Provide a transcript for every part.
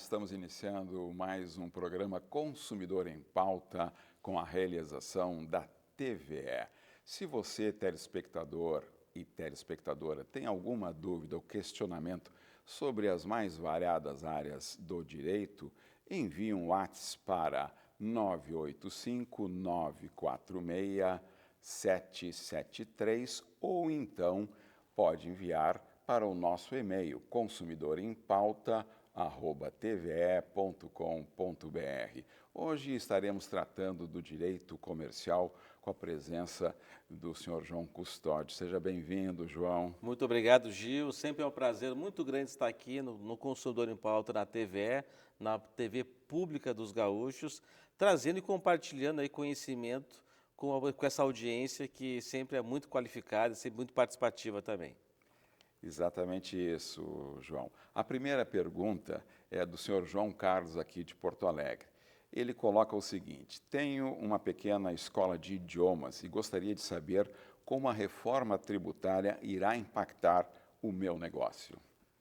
estamos iniciando mais um programa Consumidor em Pauta com a realização da TVE. Se você, telespectador e telespectadora, tem alguma dúvida ou questionamento sobre as mais variadas áreas do direito, envie um WhatsApp para 985-946-773 ou então pode enviar para o nosso e-mail consumidorempauta@tve.com.br. Hoje estaremos tratando do direito comercial com a presença do senhor João Custódio. Seja bem-vindo, João. Muito obrigado, Gil. Sempre é um prazer muito grande estar aqui no Consumidor em Pauta, na TVE, na TV Pública dos Gaúchos, trazendo e compartilhando aí conhecimento com essa audiência que sempre é muito qualificada, sempre muito participativa também. Exatamente isso, João. A primeira pergunta é do senhor João Carlos, aqui de Porto Alegre. Ele coloca o seguinte: tenho uma pequena escola de idiomas e gostaria de saber como a reforma tributária irá impactar o meu negócio.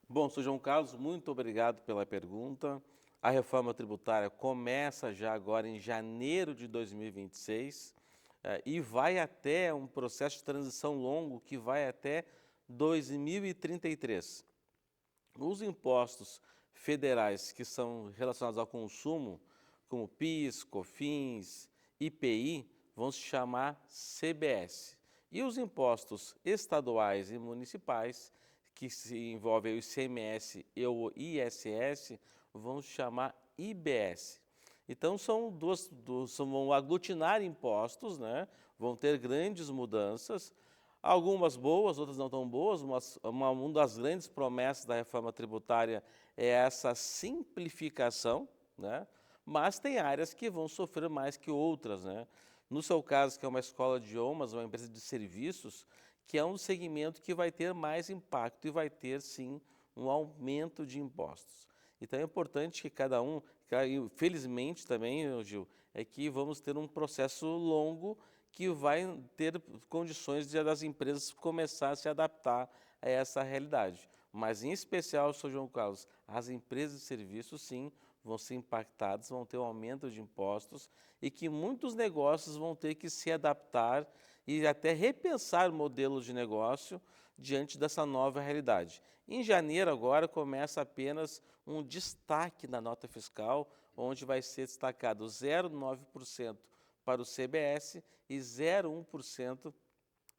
Bom, Sr. João Carlos, muito obrigado pela pergunta. A reforma tributária começa já agora em janeiro de 2026 e vai até um processo de transição longo que vai até 2033. Os impostos federais que são relacionados ao consumo, como PIS, COFINS, IPI, vão se chamar CBS. E os impostos estaduais e municipais, que se envolvem o ICMS e o ISS, vão se chamar IBS. Então, vão aglutinar impostos, né? Vão ter grandes mudanças, algumas boas, outras não tão boas. Uma das grandes promessas da reforma tributária é essa simplificação, né? Mas tem áreas que vão sofrer mais que outras, né? No seu caso, que é uma escola de idiomas, uma empresa de serviços, que é um segmento que vai ter mais impacto e vai ter, sim, um aumento de impostos. Então, é importante que cada um, felizmente também, Gil, é que vamos ter um processo longo que vai ter condições das empresas começar a se adaptar a essa realidade. Mas, em especial, Sr. João Carlos, as empresas de serviços, sim, vão ser impactadas, vão ter um aumento de impostos e que muitos negócios vão ter que se adaptar e até repensar modelos de negócio diante dessa nova realidade. Em janeiro, agora, começa apenas um destaque na nota fiscal, onde vai ser destacado 0,9% para o CBS e 0,1%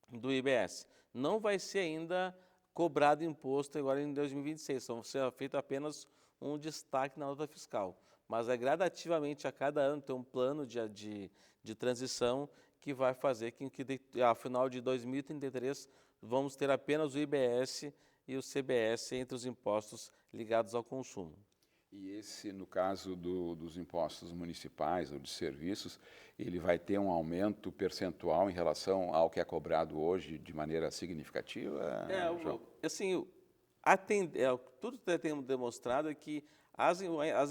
do IBS. Não vai ser ainda cobrado imposto agora em 2026, vai ser feito apenas um destaque na nota fiscal. Mas é gradativamente, a cada ano, tem um plano de transição que vai fazer com que, ao final de 2033, vamos ter apenas o IBS e o CBS entre os impostos ligados ao consumo. E esse, no caso dos impostos municipais ou de serviços, ele vai ter um aumento percentual em relação ao que é cobrado hoje de maneira significativa, João? Tudo que tem demonstrado é que as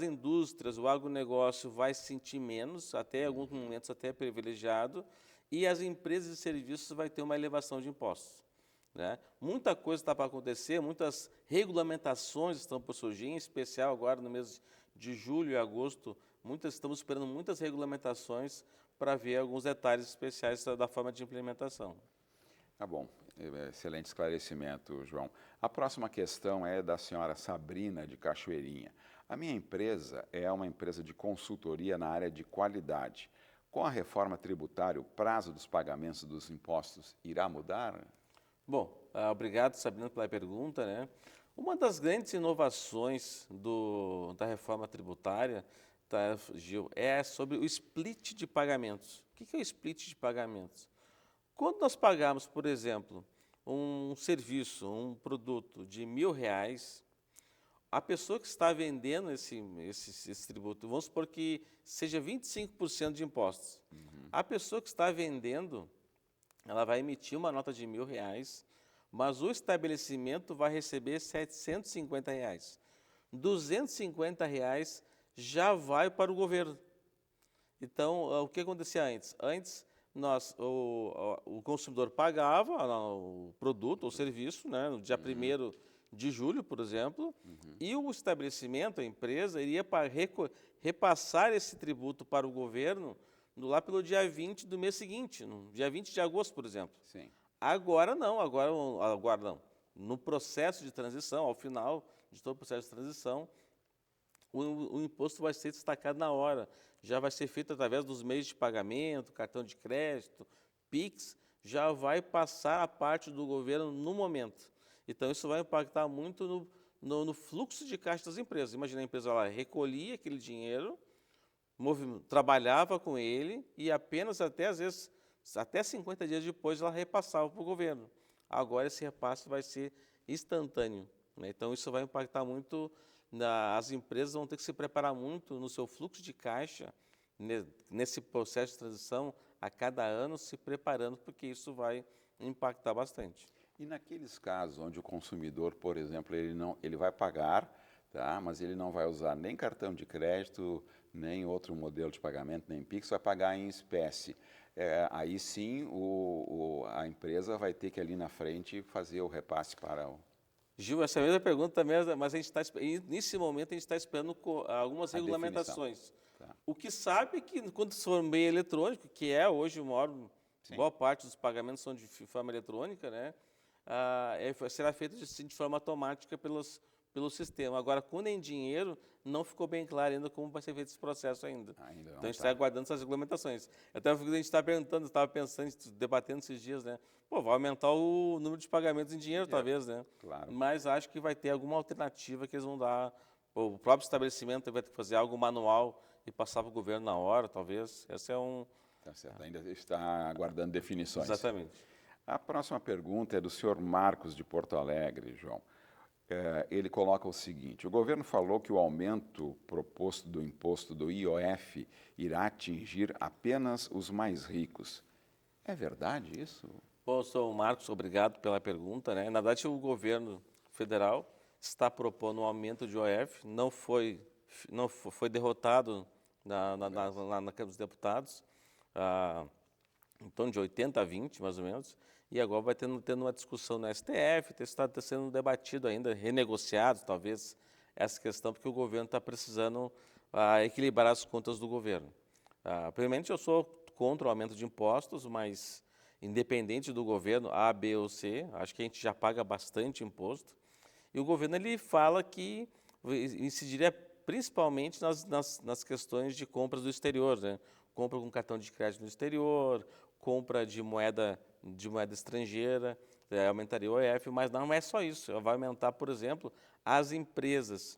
indústrias, o agronegócio vai sentir menos, até em alguns momentos até privilegiado, e as empresas de serviços vai ter uma elevação de impostos, né? Muita coisa está para acontecer, muitas regulamentações estão por surgir, em especial agora no mês de julho e agosto, estamos esperando muitas regulamentações para ver alguns detalhes especiais da forma de implementação. Tá bom, excelente esclarecimento, João. A próxima questão é da senhora Sabrina, de Cachoeirinha. A minha empresa é uma empresa de consultoria na área de qualidade. Com a reforma tributária, o prazo dos pagamentos dos impostos irá mudar? Bom, obrigado, Sabrina, pela pergunta, né? Uma das grandes inovações da reforma tributária, tá, Gil, é sobre o split de pagamentos. O que é o split de pagamentos? Quando nós pagamos, por exemplo, um serviço, um produto de R$1.000, a pessoa que está vendendo esse tributo, vamos supor que seja 25% de impostos. A pessoa que está vendendo, ela vai emitir uma nota de R$1.000, mas o estabelecimento vai receber R$750. R$250 já vai para o governo. Então, o que acontecia antes? Antes, o consumidor pagava o produto ou serviço, né? No dia 1º de julho, por exemplo, e o estabelecimento, a empresa, iria repassar esse tributo para o governo lá pelo dia 20 do mês seguinte, no dia 20 de agosto, por exemplo. Sim. Agora não, agora não. No processo de transição, ao final de todo o processo de transição, o imposto vai ser destacado na hora. Já vai ser feito através dos meios de pagamento, cartão de crédito, Pix, já vai passar a parte do governo no momento. Então, isso vai impactar muito no fluxo de caixa das empresas. Imagina a empresa, ela recolhia aquele dinheiro, trabalhava com ele e apenas até, às vezes, até 50 dias depois, ela repassava para o governo. Agora, esse repasse vai ser instantâneo, né? Então, isso vai impactar muito, as empresas vão ter que se preparar muito no seu fluxo de caixa, nesse processo de transição, a cada ano se preparando, porque isso vai impactar bastante. E naqueles casos onde o consumidor, por exemplo, ele vai pagar, tá? Mas ele não vai usar nem cartão de crédito, nem outro modelo de pagamento, nem Pix, vai pagar em espécie. Aí sim a empresa vai ter que ali na frente fazer o repasse para o... Gil, essa mesma pergunta também, mas a gente nesse momento a gente está esperando algumas regulamentações. Tá. O que sabe que quando for meio eletrônico, que é hoje boa parte dos pagamentos são de forma eletrônica, né? Será feito de forma automática pelo sistema. Agora, quando é em dinheiro, não ficou bem claro ainda como vai ser feito esse processo ainda. Então, a gente está aguardando essas regulamentações. Até a gente está perguntando, estava pensando, debatendo esses dias, né? Pô, vai aumentar o número de pagamentos em dinheiro, talvez, né? Claro. Mas acho que vai ter alguma alternativa que eles vão dar. O próprio estabelecimento vai ter que fazer algo manual e passar para o governo na hora, talvez. Esse é um... Tá certo, ainda está aguardando definições. Exatamente. A próxima pergunta é do senhor Marcos de Porto Alegre, João. Ele coloca o seguinte: o governo falou que o aumento proposto do imposto do IOF irá atingir apenas os mais ricos. É verdade isso? Bom, sou o Marcos, obrigado pela pergunta, né? Na verdade, o governo federal está propondo um aumento de IOF, não foi derrotado na Câmara dos Deputados, em torno de 80 a 20, mais ou menos, e agora vai tendo uma discussão no STF, está sendo debatido ainda, renegociado, talvez, essa questão, porque o governo está precisando equilibrar as contas do governo. Primeiramente, eu sou contra o aumento de impostos, mas independente do governo, A, B ou C, acho que a gente já paga bastante imposto, e o governo ele fala que incidiria principalmente nas questões de compras do exterior, né? Compra com cartão de crédito no exterior, compra de moeda estrangeira, aumentaria o IOF, mas não é só isso. Vai aumentar, por exemplo, as empresas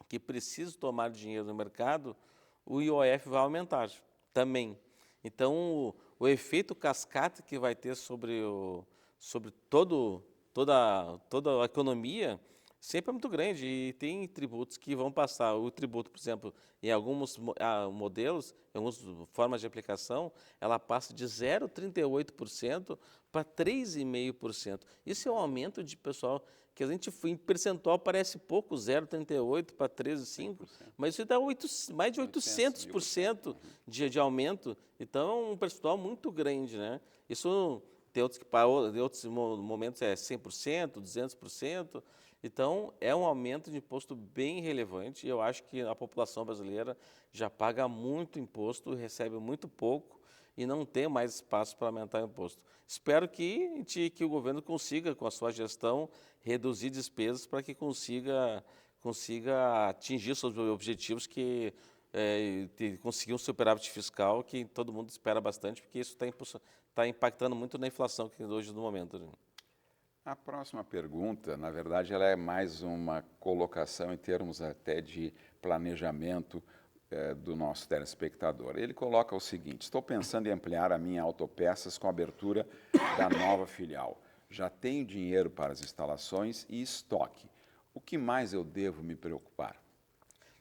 que precisam tomar dinheiro no mercado, o IOF vai aumentar também. Então, o efeito cascata que vai ter sobre toda a economia sempre é muito grande, e tem tributos que vão passar. O tributo, por exemplo, em alguns modelos, em algumas formas de aplicação, ela passa de 0,38% para 3,5%. Isso é um aumento de, pessoal, que a gente, em percentual, parece pouco, 0,38% para 13,5%, mas isso dá mais de 800% de aumento. Então, é um percentual muito grande, né? Isso tem outros que para outros momentos é 100%, 200%. Então, é um aumento de imposto bem relevante, e eu acho que a população brasileira já paga muito imposto, recebe muito pouco e não tem mais espaço para aumentar o imposto. Espero que o governo consiga, com a sua gestão, reduzir despesas para que consiga atingir seus objetivos, conseguir um superávit fiscal que todo mundo espera bastante, porque isso está impactando muito na inflação que hoje no momento, né? A próxima pergunta, na verdade, ela é mais uma colocação em termos até de planejamento do nosso telespectador. Ele coloca o seguinte: estou pensando em ampliar a minha autopeças com a abertura da nova filial. Já tenho dinheiro para as instalações e estoque. O que mais eu devo me preocupar?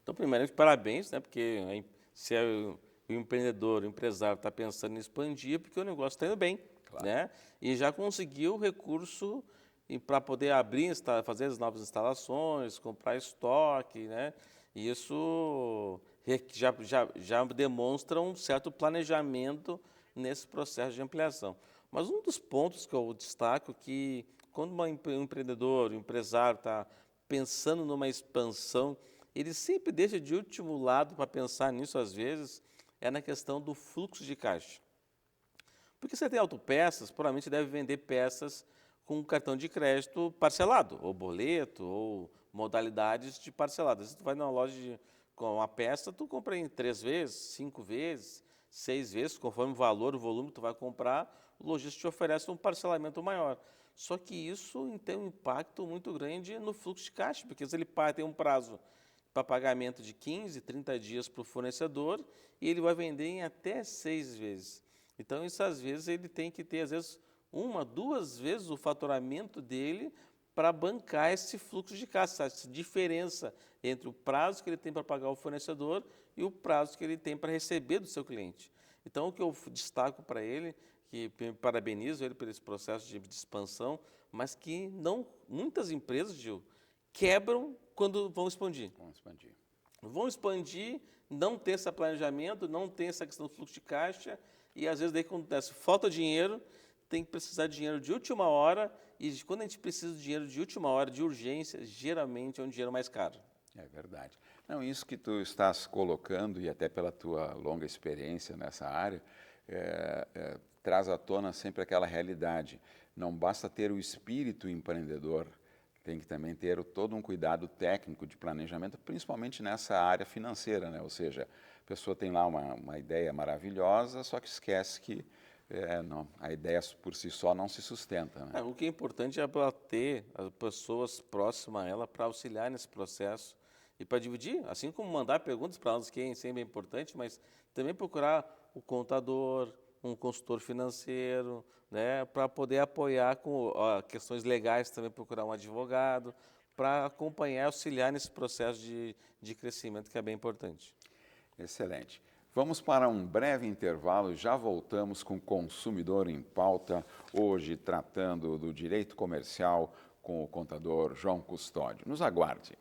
Então, primeiramente, parabéns, né? Porque se o empreendedor, o empresário está pensando em expandir, porque o negócio está indo bem, claro, né? E já conseguiu recurso para poder fazer as novas instalações, comprar estoque, né? E isso já demonstra um certo planejamento nesse processo de ampliação. Mas um dos pontos que eu destaco que quando um empreendedor, um empresário está pensando numa expansão, ele sempre deixa de último lado para pensar nisso, às vezes, é na questão do fluxo de caixa. Porque você tem autopeças, provavelmente deve vender peças com cartão de crédito parcelado, ou boleto, ou modalidades de parcelado. Se tu vai numa loja com uma peça, tu compra em 3 vezes, 5 vezes, 6 vezes, conforme o valor, o volume que tu vai comprar, o lojista te oferece um parcelamento maior. Só que isso tem um impacto muito grande no fluxo de caixa, porque se ele tem um prazo para pagamento de 15, 30 dias para o fornecedor, e ele vai vender em até 6 vezes. Então, isso às vezes ele tem que ter, às vezes, 1, 2 vezes o faturamento dele para bancar esse fluxo de caixa, essa diferença entre o prazo que ele tem para pagar o fornecedor e o prazo que ele tem para receber do seu cliente. Então, o que eu destaco para ele, que parabenizo ele por esse processo de expansão, mas que muitas empresas, Gil, quebram quando vão expandir. Vão expandir, não tem esse planejamento, não tem essa questão do fluxo de caixa, e às vezes daí acontece, falta dinheiro, tem que precisar de dinheiro de última hora, e quando a gente precisa de dinheiro de última hora, de urgência, geralmente é um dinheiro mais caro. É verdade. Não, isso que tu estás colocando, e até pela tua longa experiência nessa área, traz à tona sempre aquela realidade. Não basta ter o espírito empreendedor, tem que também ter todo um cuidado técnico de planejamento, principalmente nessa área financeira, né? Ou seja, a pessoa tem lá uma ideia maravilhosa, só que esquece que a ideia por si só não se sustenta, né? O que é importante é ela ter as pessoas próximas a ela para auxiliar nesse processo e para dividir, assim como mandar perguntas para nós, que sempre é importante, mas também procurar o contador, um consultor financeiro, né, para poder apoiar com questões legais, também procurar um advogado, para acompanhar e auxiliar nesse processo de crescimento, que é bem importante. Excelente. Vamos para um breve intervalo e já voltamos com o Consumidor em Pauta, hoje tratando do direito comercial com o contador João Custódio. Nos aguarde.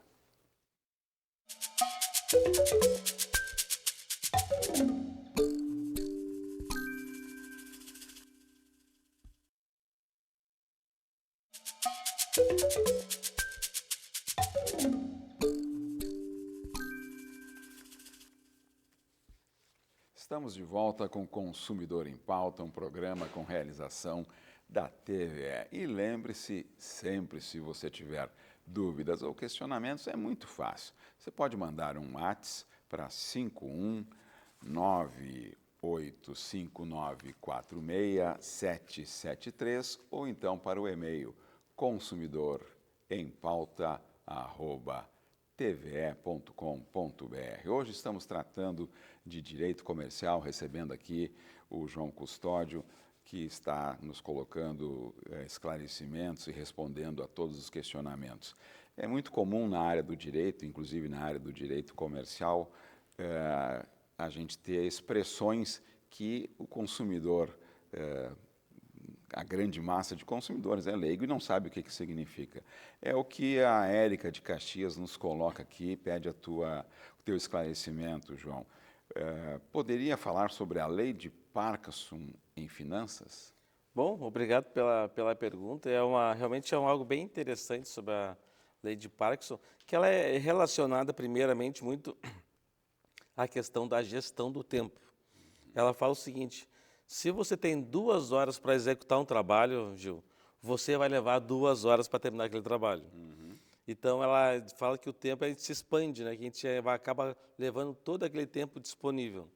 Estamos de volta com Consumidor em Pauta, um programa com realização da TVE. E lembre-se, sempre, se você tiver dúvidas ou questionamentos, é muito fácil. Você pode mandar um WhatsApp para 51985946773 ou então para o e-mail consumidorempauta@tve.com.br. Hoje estamos tratando de direito comercial, recebendo aqui o João Custódio, que está nos colocando esclarecimentos e respondendo a todos os questionamentos. É muito comum na área do direito, inclusive na área do direito comercial, a gente ter expressões que o consumidor, a grande massa de consumidores é leigo e não sabe o que significa. É o que a Érica de Caxias nos coloca aqui, pede o teu esclarecimento, João. Poderia falar sobre a lei de Parkinson em finanças? Bom, obrigado pela pergunta. Realmente algo bem interessante sobre a lei de Parkinson, que ela é relacionada primeiramente muito à questão da gestão do tempo. Ela fala o seguinte: se você tem 2 horas para executar um trabalho, Gil, você vai levar 2 horas para terminar aquele trabalho. Então, ela fala que o tempo a gente se expande, né? Que a gente acaba levando todo aquele tempo disponível.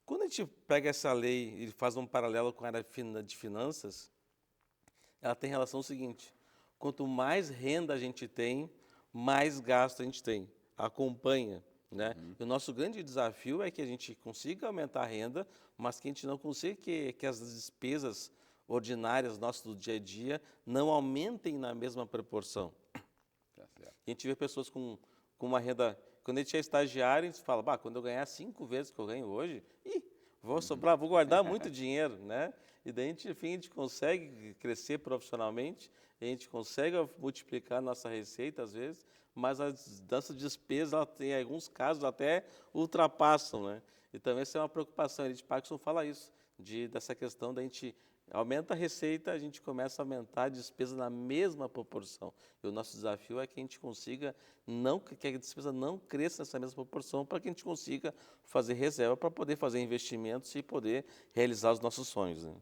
Quando a gente pega essa lei e faz um paralelo com a área de finanças, ela tem relação ao seguinte: quanto mais renda a gente tem, mais gasto a gente tem. Acompanha, né? E o nosso grande desafio é que a gente consiga aumentar a renda, mas que a gente não consiga que as despesas ordinárias nossas do dia a dia não aumentem na mesma proporção. A gente vê pessoas com uma renda. Quando a gente é estagiário, a gente fala, quando eu ganhar 5 vezes que eu ganho hoje, vou sobrar, vou guardar muito dinheiro, né? E daí, enfim, a gente consegue crescer profissionalmente, a gente consegue multiplicar nossa receita, às vezes, mas as nossas despesas, em alguns casos, até ultrapassam, né? E também essa é uma preocupação. A lei de Parkinson fala isso, dessa questão da gente aumenta a receita, a gente começa a aumentar a despesa na mesma proporção. E o nosso desafio é que a gente consiga que a despesa não cresça nessa mesma proporção para que a gente consiga fazer reserva para poder fazer investimentos e poder realizar os nossos sonhos, né?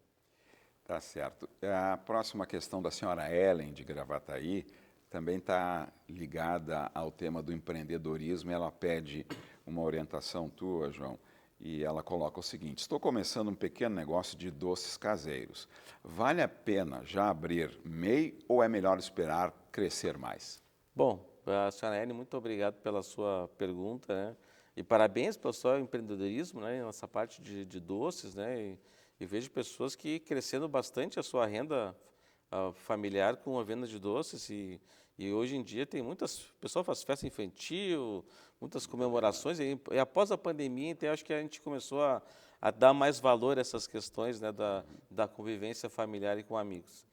Tá certo. A próxima questão da senhora Ellen, de Gravataí, também está ligada ao tema do empreendedorismo. Ela pede uma orientação tua, João, e ela coloca o seguinte: estou começando um pequeno negócio de doces caseiros. Vale a pena já abrir MEI ou é melhor esperar crescer mais? Bom, a senhora Ellen, muito obrigado pela sua pergunta, né? E parabéns pelo seu empreendedorismo, né? Nessa parte de doces, né? E vejo pessoas que crescendo bastante a sua renda familiar com a venda de doces e hoje em dia tem muitas pessoas faz festa infantil, muitas comemorações e após a pandemia, então eu acho que a gente começou a dar mais valor a essas questões, né, da convivência familiar e com amigos.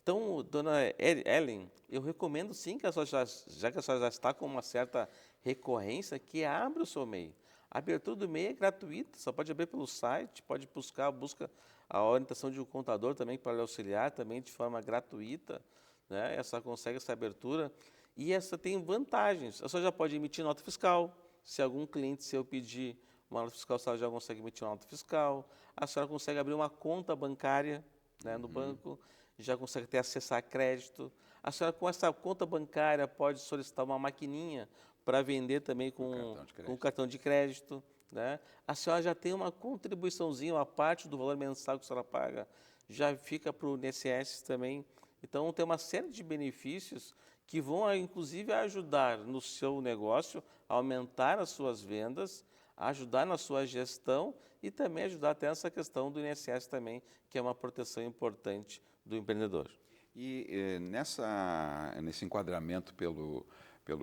Então, dona Ellen, eu recomendo sim que a senhora já que a senhora já está com uma certa recorrência, que abra o seu MEI. A abertura do MEI é gratuita, só pode abrir pelo site, pode busca a orientação de um contador também para lhe auxiliar também de forma gratuita, né? Essa consegue essa abertura e essa tem vantagens. A senhora já pode emitir nota fiscal, se algum cliente seu pedir uma nota fiscal, a senhora já consegue emitir uma nota fiscal. A senhora consegue abrir uma conta bancária, né, no banco, já consegue ter acesso a crédito. A senhora, com essa conta bancária, pode solicitar uma maquininha para vender também com cartão de crédito, né? A senhora já tem uma contribuiçãozinha, uma parte do valor mensal que a senhora paga, já fica para o INSS também. Então, tem uma série de benefícios que vão, inclusive, ajudar no seu negócio, a aumentar as suas vendas, ajudar na sua gestão e também ajudar até nessa questão do INSS também, que é uma proteção importante do empreendedor. E nesse enquadramento pelo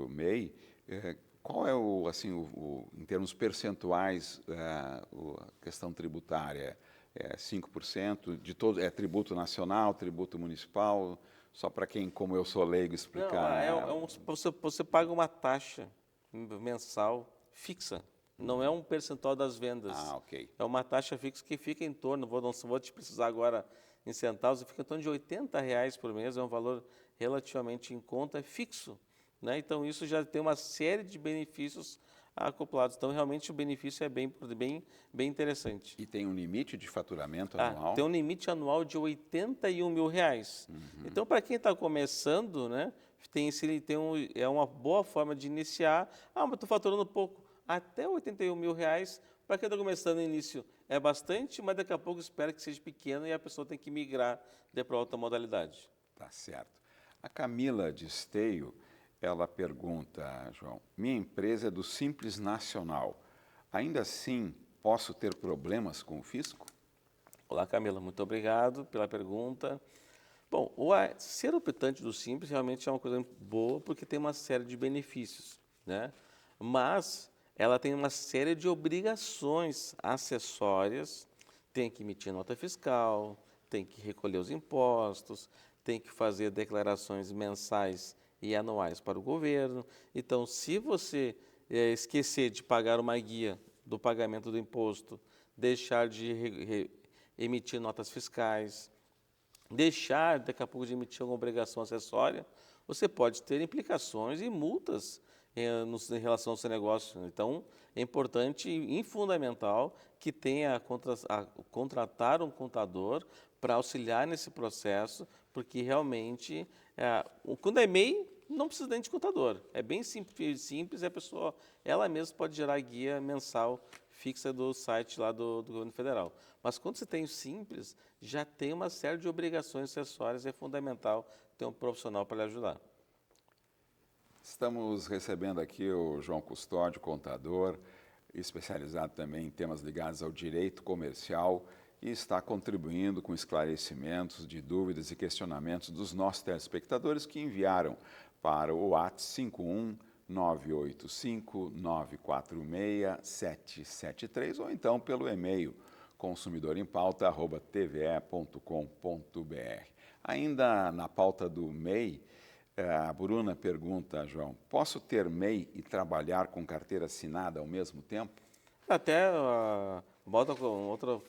MEI, qual é em termos percentuais, a questão tributária? É 5% de todo, é tributo nacional, tributo municipal? Só para quem, como eu sou leigo, explicar. Não, você paga uma taxa mensal fixa, não é um percentual das vendas. Ah, ok. É uma taxa fixa que fica em torno, não vou te precisar agora em centavos, fica em torno de R$ 80 por mês, é um valor relativamente em conta, é fixo, né? Então, isso já tem uma série de benefícios acoplados. Então, realmente, o benefício é bem interessante. E tem um limite de faturamento anual? Tem um limite anual de R$ 81 mil. Então, para quem está começando, né, é uma boa forma de iniciar. Mas estou faturando pouco. Até R$ 81 mil, para quem está começando no início, é bastante, mas daqui a pouco espera que seja pequeno e a pessoa tem que migrar para outra modalidade. Tá certo. A Camila de Esteio, ela pergunta, João, minha empresa é do Simples Nacional. Ainda assim, posso ter problemas com o fisco? Olá, Camila, muito obrigado pela pergunta. Bom, ser optante do Simples realmente é uma coisa boa porque tem uma série de benefícios, né? Mas ela tem uma série de obrigações acessórias, tem que emitir nota fiscal, tem que recolher os impostos, tem que fazer declarações mensais e anuais para o governo. Então, se você esquecer de pagar uma guia do pagamento do imposto, deixar de emitir notas fiscais, deixar daqui a pouco de emitir alguma obrigação acessória, você pode ter implicações e multas em relação ao seu negócio. Então, é importante e fundamental que tenha a contratar um contador para auxiliar nesse processo, porque realmente, quando é MEI, não precisa nem de contador. É bem simples, a pessoa, ela mesma pode gerar guia mensal fixa do site lá do governo federal. Mas quando você tem o Simples, já tem uma série de obrigações acessórias e é fundamental ter um profissional para lhe ajudar. Estamos recebendo aqui o João Custódio, contador, especializado também em temas ligados ao direito comercial e está contribuindo com esclarecimentos de dúvidas e questionamentos dos nossos telespectadores que enviaram para o WhatsApp 51985-946-773 ou então pelo e-mail consumidorempauta@tve.com.br. Ainda na pauta do MEI, a Bruna pergunta, João, posso ter MEI e trabalhar com carteira assinada ao mesmo tempo? Até Bota com outro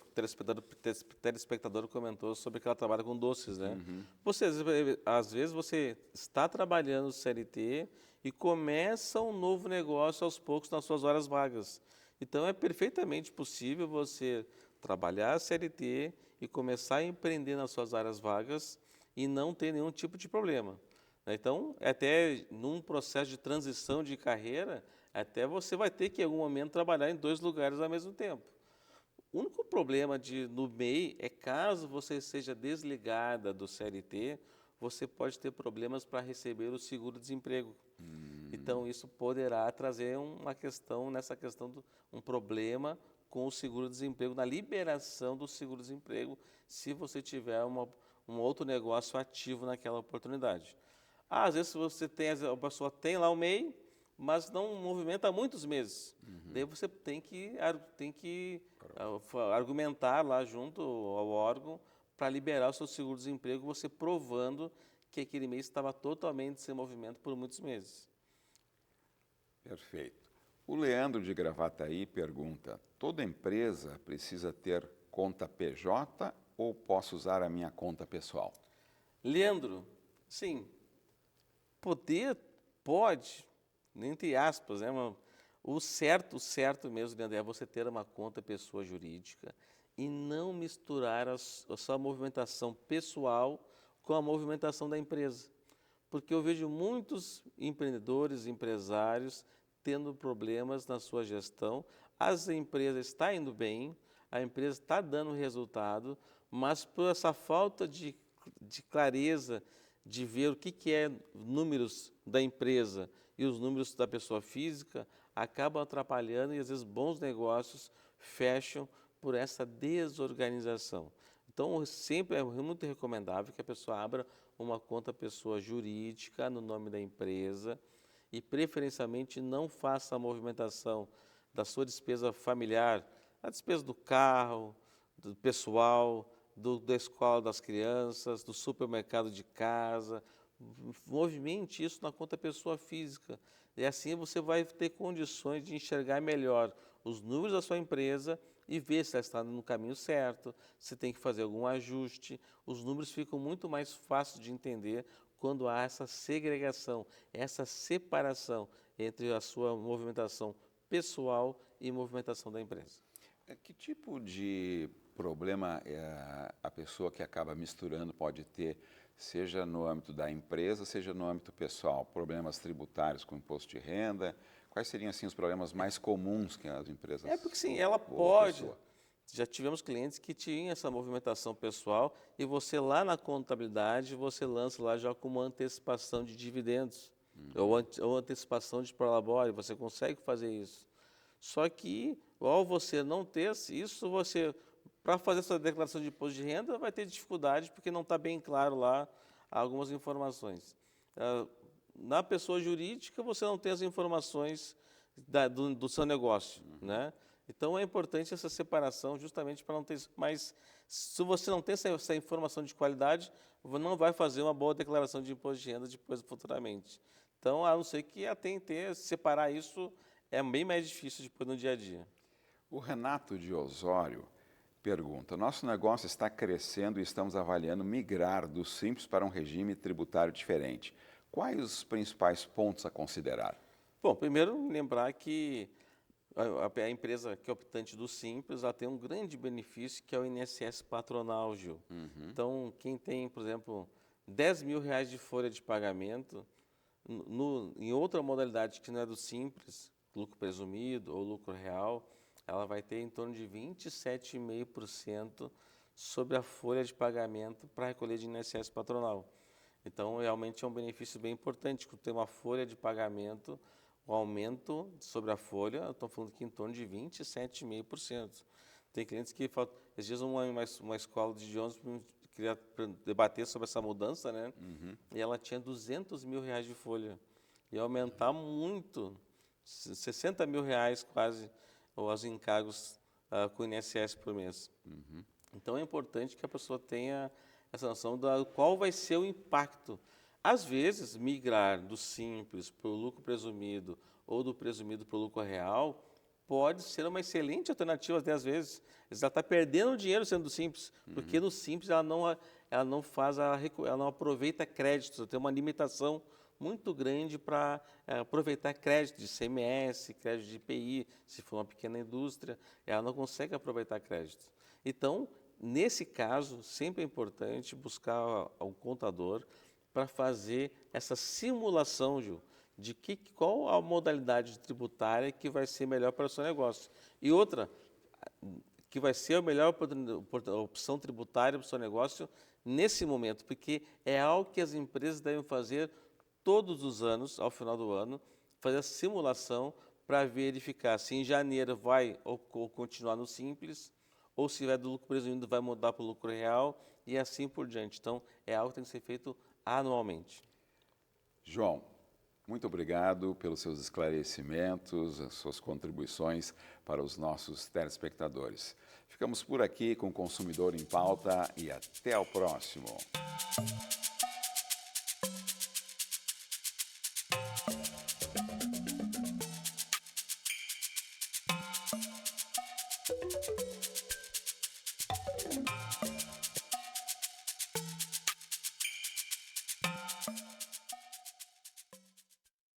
telespectador comentou sobre que ela trabalha com doces, né? Você, às vezes você está trabalhando CLT e começa um novo negócio aos poucos nas suas horas vagas. Então é perfeitamente possível você trabalhar CLT e começar a empreender nas suas áreas vagas e não ter nenhum tipo de problema, né? Então, até num processo de transição de carreira, até você vai ter que, em algum momento, trabalhar em 2 lugares ao mesmo tempo. O único problema no MEI é caso você seja desligada do CLT, você pode ter problemas para receber o seguro-desemprego. Então, isso poderá trazer um problema com o seguro-desemprego, na liberação do seguro-desemprego, se você tiver um outro negócio ativo naquela oportunidade. Às vezes a pessoa tem lá o MEI, mas não movimenta há muitos meses. Daí você tem que argumentar lá junto ao órgão para liberar o seu seguro-desemprego, você provando que aquele mês estava totalmente sem movimento por muitos meses. Perfeito. O Leandro de Gravataí pergunta: toda empresa precisa ter conta PJ ou posso usar a minha conta pessoal? Leandro, sim, pode, entre aspas, né? O certo mesmo, Leandro, é você ter uma conta pessoa jurídica e não misturar a sua movimentação pessoal com a movimentação da empresa. Porque eu vejo muitos empreendedores, empresários, tendo problemas na sua gestão. As empresas estão indo bem, a empresa está dando resultado, mas por essa falta de clareza de ver o que é números da empresa e os números da pessoa física, acabam atrapalhando e às vezes bons negócios fecham por essa desorganização. Então, sempre é muito recomendável que a pessoa abra uma conta pessoa jurídica no nome da empresa e, preferencialmente, não faça a movimentação da sua despesa familiar, a despesa do carro, do pessoal, da escola das crianças, do supermercado de casa. Movimente isso na conta pessoa física. E assim você vai ter condições de enxergar melhor os números da sua empresa e ver se ela está no caminho certo, se tem que fazer algum ajuste. Os números ficam muito mais fáceis de entender quando há essa segregação, essa separação entre a sua movimentação pessoal e movimentação da empresa. Que tipo de problema a pessoa que acaba misturando pode ter, seja no âmbito da empresa, seja no âmbito pessoal? Problemas tributários com imposto de renda? Quais seriam assim os problemas mais comuns que as empresas? Porque sim, ela pode. Já tivemos clientes que tinham essa movimentação pessoal e você lá na contabilidade, você lança lá já como antecipação de dividendos ou antecipação de prolabore, você consegue fazer isso. Só que, ao você não ter isso, para fazer essa declaração de imposto de renda, vai ter dificuldade, porque não está bem claro lá algumas informações. Na pessoa jurídica, você não tem as informações do seu negócio, né? Então, é importante essa separação, justamente para não ter isso. Mas, se você não tem essa informação de qualidade, você não vai fazer uma boa declaração de imposto de renda depois, futuramente. Então, a não ser que separar isso é bem mais difícil depois no dia a dia. O Renato de Osório pergunta: nosso negócio está crescendo e estamos avaliando migrar do Simples para um regime tributário diferente. Quais os principais pontos a considerar? Bom, primeiro lembrar que a empresa que é optante do Simples, ela tem um grande benefício que é o INSS patronal, Gil. Então, quem tem, por exemplo, R$10.000 de folha de pagamento, em outra modalidade que não é do Simples, lucro presumido ou lucro real, ela vai ter em torno de 27,5% sobre a folha de pagamento para recolher de INSS patronal. Então, realmente é um benefício bem importante, quando tem uma folha de pagamento, o aumento sobre a folha, eu estou falando aqui em torno de 27,5%. Tem clientes que falam, esses dias uma escola de idiomas queria debater sobre essa mudança, né? E ela tinha R$200.000 de folha. Ia aumentar muito, R$60.000 quase, os encargos com o INSS por mês. Então é importante que a pessoa tenha essa noção da qual vai ser o impacto. Às vezes, migrar do simples para o lucro presumido ou do presumido para o lucro real pode ser uma excelente alternativa até às vezes. Ela está perdendo dinheiro sendo simples, porque no simples ela não faz ela não aproveita créditos, ela tem uma limitação muito grande para aproveitar crédito de CMS, crédito de IPI, se for uma pequena indústria, ela não consegue aproveitar crédito. Então, nesse caso, sempre é importante buscar um contador para fazer essa simulação, Gil, de qual a modalidade tributária que vai ser melhor para o seu negócio. E outra, que vai ser a melhor opção tributária para o seu negócio nesse momento, porque é algo que as empresas devem fazer todos os anos, ao final do ano, fazer a simulação para verificar se em janeiro vai ou continuar no simples, ou se vai do lucro presumido vai mudar para o lucro real e assim por diante. Então, é algo que tem que ser feito anualmente. João, muito obrigado pelos seus esclarecimentos, as suas contribuições para os nossos telespectadores. Ficamos por aqui com o Consumidor em Pauta e até o próximo.